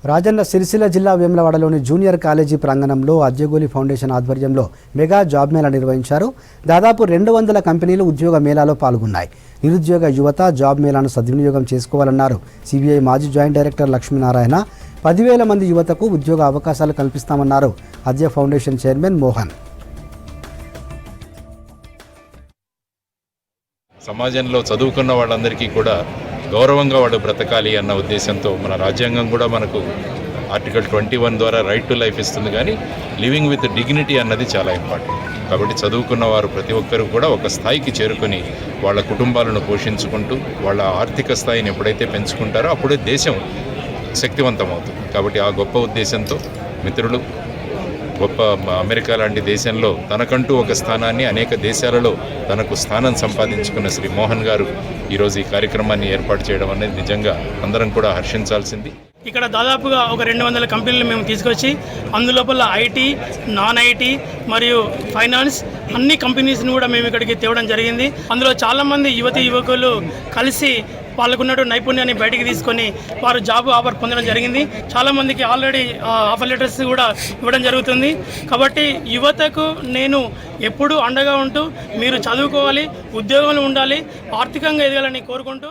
రాజన్న సిరిసిల్ల జిల్లా వేములవాడలోని junior college ప్రాంగణంలో అజ్యగోలి foundation ఆధ్వర్యంలో మెగా జాబ్ మేళా నిర్వహించారు. దాదాపు 200 కంపెనీలు ఉద్యోగ మేళాలో పాల్గొన్నాయి. నిరుద్యోగ యువత జాబ్ మేళాను సద్వినియోగం చేసుకోవాలన్నారు సిబిఐ మాజీ జాయింట్ డైరెక్టర్ లక్ష్మీనారాయణ. 10,000 మంది యువతకు ఉద్యోగ అవకాశాలు కల్పిస్తామన్నారు అజ్య ఫౌండేషన్ చైర్మన్ మోహన్. సమాజంలో చదువుకున్న వాళ్ళందరికీ కూడా గౌరవంగా వాళ్ళు బ్రతకాలి అన్న ఉద్దేశంతో మన రాజ్యాంగం కూడా మనకు ఆర్టికల్ 21 ద్వారా రైట్ టు లైఫ్ ఇస్తుంది. కానీ లివింగ్ విత్ డిగ్నిటీ అన్నది చాలా ఇంపార్టెంట్. కాబట్టి చదువుకున్న వారు ప్రతి ఒక్కరు కూడా ఒక స్థాయికి చేరుకొని వాళ్ళ కుటుంబాలను పోషించుకుంటూ వాళ్ళ ఆర్థిక స్థాయిని ఎప్పుడైతే పెంచుకుంటారో అప్పుడే దేశం శక్తివంతమవుతుంది. కాబట్టి ఆ గొప్ప ఉద్దేశంతో మిత్రులు గొప్ప అమెరికా లాంటి దేశంలో తనకంటూ ఒక స్థానాన్ని అనేక దేశాలలో తనకు స్థానం సంపాదించుకున్న శ్రీ మోహన్ గారు ఈరోజు ఈ కార్యక్రమాన్ని ఏర్పాటు చేయడం అనేది నిజంగా అందరం కూడా హర్షించాల్సింది. ఇక్కడ దాదాపుగా ఒక 200 కంపెనీలు మేము తీసుకొచ్చి అందులోపల ఐటీ, నాన్ ఐటీ మరియు ఫైనాన్స్ అన్ని కంపెనీస్ని కూడా మేము ఇక్కడికి తేవడం జరిగింది. అందులో చాలామంది యువకులు కలిసి వాళ్ళకున్నట్టు నైపుణ్యాన్ని బయటికి తీసుకొని వారు జాబ్ ఆఫర్ పొందడం జరిగింది. చాలామందికి ఆల్రెడీ ఆఫర్ లెటర్స్ కూడా ఇవ్వడం జరుగుతుంది. కాబట్టి యువతకు నేను ఎప్పుడూ అండగా ఉంటూ మీరు చదువుకోవాలి, ఉద్యోగంలో ఉండాలి, ఆర్థికంగా ఎదగాలని కోరుకుంటూ